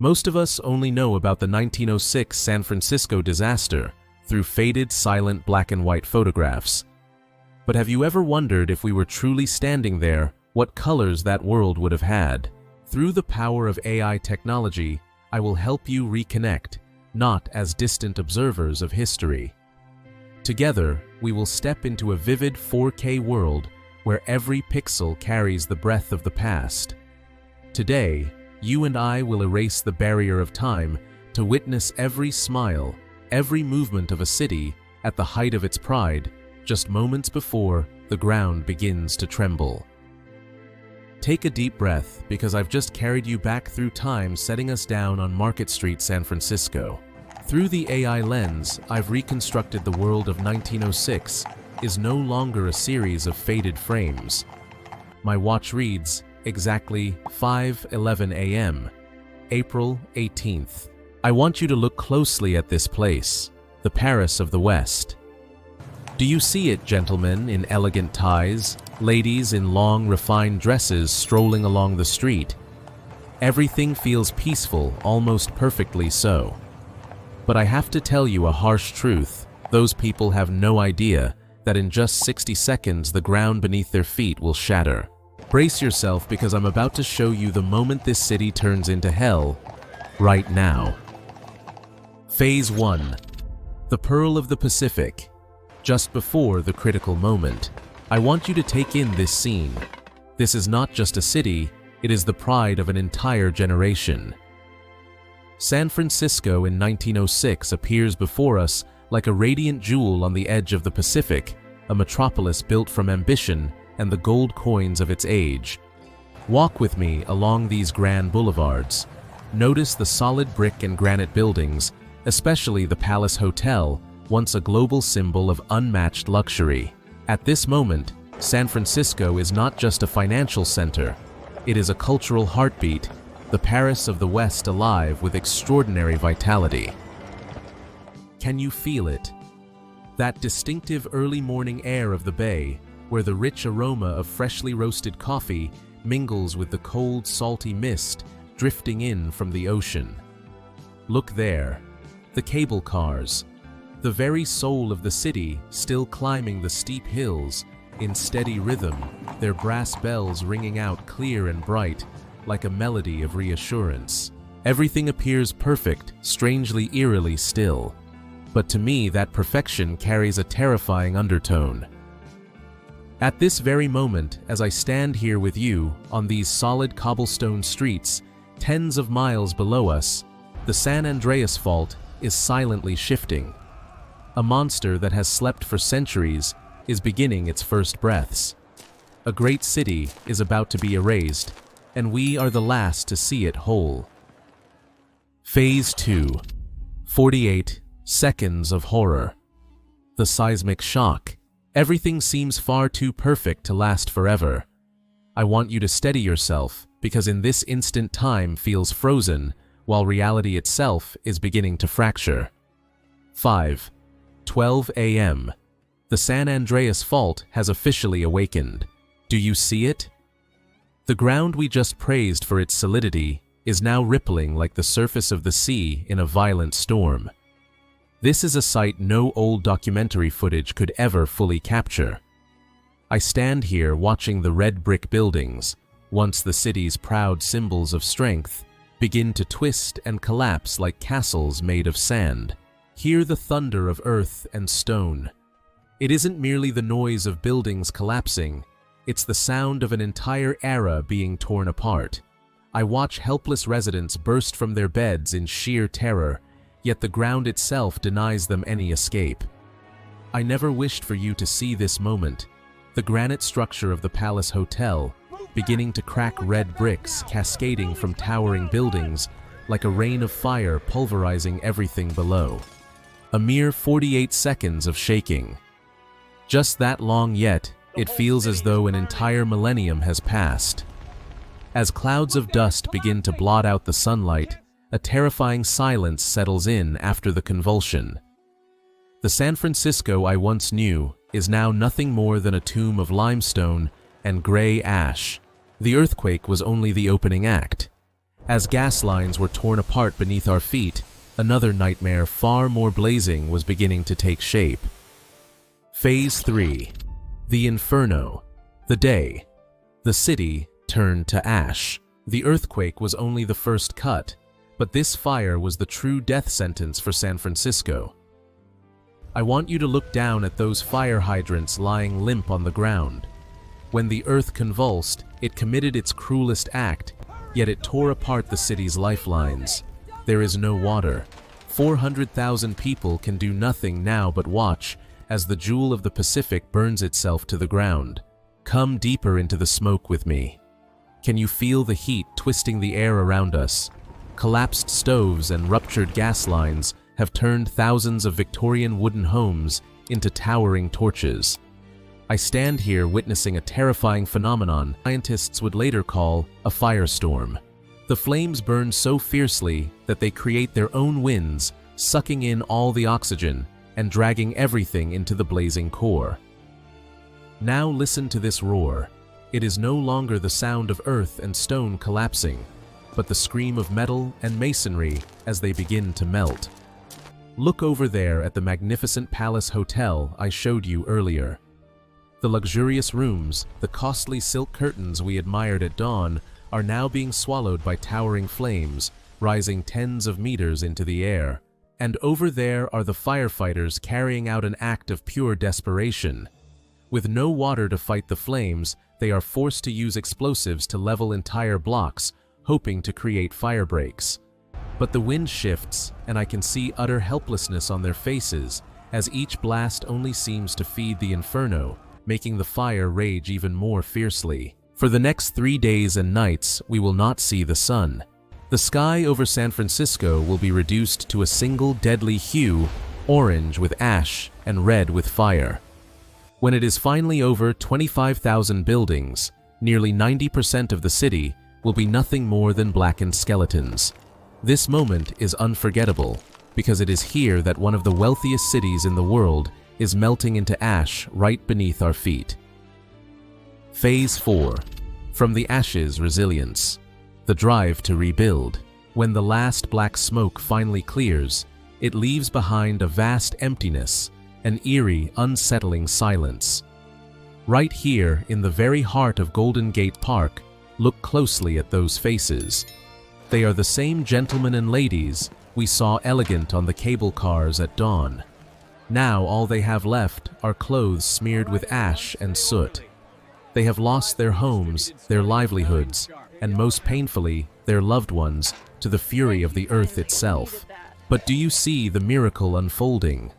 Most of us only know about the 1906 San Francisco disaster through faded, silent black and white photographs. But have you ever wondered if we were truly standing there, what colors that world would have had? Through the power of AI technology, I will help you reconnect, not as distant observers of history. Together, we will step into a vivid 4K world where every pixel carries the breath of the past. Today, you and I will erase the barrier of time to witness every smile, every movement of a city at the height of its pride, just moments before the ground begins to tremble. Take a deep breath, because I've just carried you back through time, setting us down on Market Street, San Francisco. Through the AI lens, I've reconstructed the world of 1906 is no longer a series of faded frames. My watch reads exactly 5:11 a.m., April 18th. I want you to look closely at this place, the Paris of the West. Do you see it, gentlemen in elegant ties, ladies in long, refined dresses strolling along the street? Everything feels peaceful, almost perfectly so. But I have to tell you a harsh truth. Those people have no idea that in just 60 seconds the ground beneath their feet will shatter. Brace yourself, because I'm about to show you the moment this city turns into hell, right now. Phase 1. The Pearl of the Pacific. Just before the critical moment, I want you to take in this scene. This is not just a city, it is the pride of an entire generation. San Francisco in 1906 appears before us like a radiant jewel on the edge of the Pacific, a metropolis built from ambition and the gold coins of its age. Walk with me along these grand boulevards. Notice the solid brick and granite buildings, especially the Palace Hotel, once a global symbol of unmatched luxury. At this moment, San Francisco is not just a financial center, it is a cultural heartbeat, the Paris of the West alive with extraordinary vitality. Can you feel it? That distinctive early morning air of the Bay, where the rich aroma of freshly roasted coffee mingles with the cold, salty mist drifting in from the ocean. Look there, the cable cars, the very soul of the city still climbing the steep hills in steady rhythm, their brass bells ringing out clear and bright like a melody of reassurance. Everything appears perfect, strangely eerily still. But to me, that perfection carries a terrifying undertone. At this very moment, as I stand here with you on these solid cobblestone streets, tens of miles below us, the San Andreas Fault is silently shifting. A monster that has slept for centuries is beginning its first breaths. A great city is about to be erased, and we are the last to see it whole. Phase 2. 48 seconds of horror. The seismic shock. Everything seems far too perfect to last forever. I want you to steady yourself, because in this instant time feels frozen, while reality itself is beginning to fracture. 5:12 a.m. The San Andreas Fault has officially awakened. Do you see it? The ground we just praised for its solidity is now rippling like the surface of the sea in a violent storm. This is a sight no old documentary footage could ever fully capture. I stand here watching the red brick buildings, once the city's proud symbols of strength, begin to twist and collapse like castles made of sand. Hear the thunder of earth and stone. It isn't merely the noise of buildings collapsing, it's the sound of an entire era being torn apart. I watch helpless residents burst from their beds in sheer terror, yet the ground itself denies them any escape. I never wished for you to see this moment. The granite structure of the Palace Hotel, beginning to crack, red bricks cascading from towering buildings like a rain of fire pulverizing everything below. A mere 48 seconds of shaking. Just that long, yet it feels as though an entire millennium has passed. As clouds of dust begin to blot out the sunlight, a terrifying silence settles in after the convulsion. The San Francisco I once knew is now nothing more than a tomb of limestone and gray ash. The earthquake was only the opening act. As gas lines were torn apart beneath our feet, another nightmare far more blazing was beginning to take shape. Phase 3. The Inferno. The day. The city turned to ash. The earthquake was only the first cut, but this fire was the true death sentence for San Francisco. I want you to look down at those fire hydrants lying limp on the ground. When the earth convulsed, it committed its cruelest act, yet it tore apart the city's lifelines. There is no water. 400,000 people can do nothing now but watch as the jewel of the Pacific burns itself to the ground. Come deeper into the smoke with me. Can you feel the heat twisting the air around us? Collapsed stoves and ruptured gas lines have turned thousands of Victorian wooden homes into towering torches. I stand here witnessing a terrifying phenomenon scientists would later call a firestorm. The flames burn so fiercely that they create their own winds, sucking in all the oxygen and dragging everything into the blazing core. Now listen to this roar. It is no longer the sound of earth and stone collapsing, but the scream of metal and masonry as they begin to melt. Look over there at the magnificent Palace Hotel I showed you earlier. The luxurious rooms, the costly silk curtains we admired at dawn, are now being swallowed by towering flames, rising tens of meters into the air. And over there are the firefighters carrying out an act of pure desperation. With no water to fight the flames, they are forced to use explosives to level entire blocks, hoping to create fire breaks. But the wind shifts, and I can see utter helplessness on their faces, as each blast only seems to feed the inferno, making the fire rage even more fiercely. For the next 3 days and nights, we will not see the sun. The sky over San Francisco will be reduced to a single deadly hue, orange with ash and red with fire. When it is finally over, 25,000 buildings, nearly 90% of the city, will be nothing more than blackened skeletons. This moment is unforgettable, because it is here that one of the wealthiest cities in the world is melting into ash right beneath our feet. Phase 4. From the ashes, resilience. The drive to rebuild. When the last black smoke finally clears, it leaves behind a vast emptiness, an eerie, unsettling silence. Right here, in the very heart of Golden Gate Park, look closely at those faces. They are the same gentlemen and ladies we saw elegant on the cable cars at dawn. Now all they have left are clothes smeared with ash and soot. They have lost their homes, their livelihoods, and most painfully, their loved ones, to the fury of the earth itself. But do you see the miracle unfolding?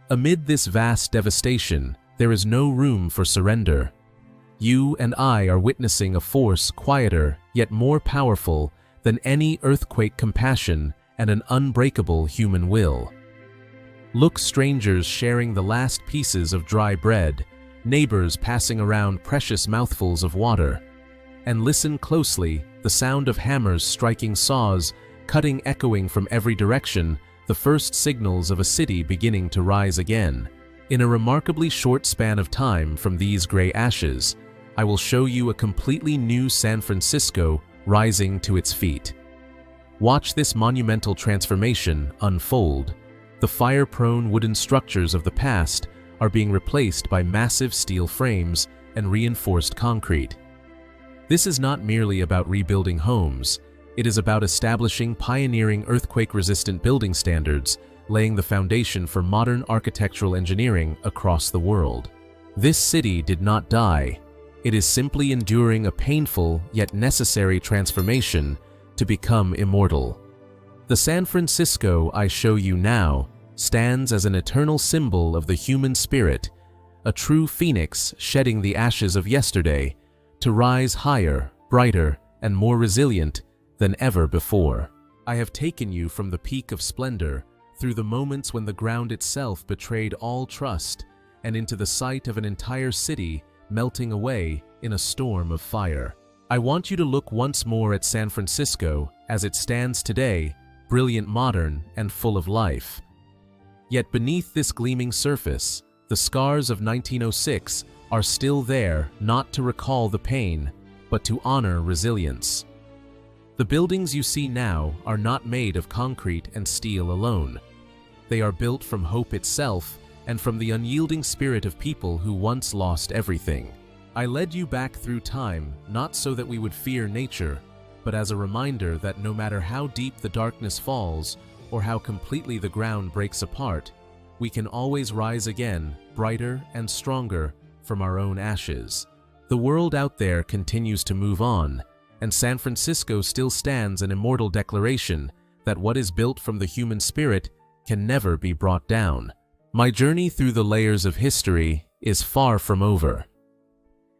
Amid this vast devastation, there is no room for surrender. You and I are witnessing a force quieter yet more powerful than any earthquake compassion and an unbreakable human will. Look, strangers sharing the last pieces of dry bread, neighbors passing around precious mouthfuls of water. And listen closely, the sound of hammers striking saws, cutting echoing from every direction, the first signals of a city beginning to rise again. In a remarkably short span of time from these gray ashes, I will show you a completely new San Francisco rising to its feet. Watch this monumental transformation unfold. The fire-prone wooden structures of the past are being replaced by massive steel frames and reinforced concrete. This is not merely about rebuilding homes, it is about establishing pioneering earthquake-resistant building standards, laying the foundation for modern architectural engineering across the world. This city did not die. It is simply enduring a painful yet necessary transformation to become immortal. The San Francisco I show you now stands as an eternal symbol of the human spirit, a true phoenix shedding the ashes of yesterday to rise higher, brighter, and more resilient than ever before. I have taken you from the peak of splendor through the moments when the ground itself betrayed all trust and into the sight of an entire city melting away in a storm of fire. I want you to look once more at San Francisco as it stands today, brilliant, modern, and full of life. Yet beneath this gleaming surface, the scars of 1906 are still there, not to recall the pain, but to honor resilience. The buildings you see now are not made of concrete and steel alone. They are built from hope itself and from the unyielding spirit of people who once lost everything. I led you back through time, not so that we would fear nature, but as a reminder that no matter how deep the darkness falls or how completely the ground breaks apart, we can always rise again, brighter and stronger, from our own ashes. The world out there continues to move on, and San Francisco still stands an immortal declaration that what is built from the human spirit can never be brought down. My journey through the layers of history is far from over.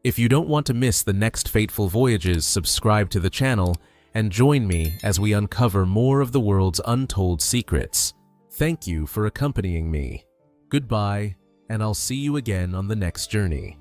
If you don't want to miss the next fateful voyages, subscribe to the channel and join me as we uncover more of the world's untold secrets. Thank you for accompanying me. Goodbye, and I'll see you again on the next journey.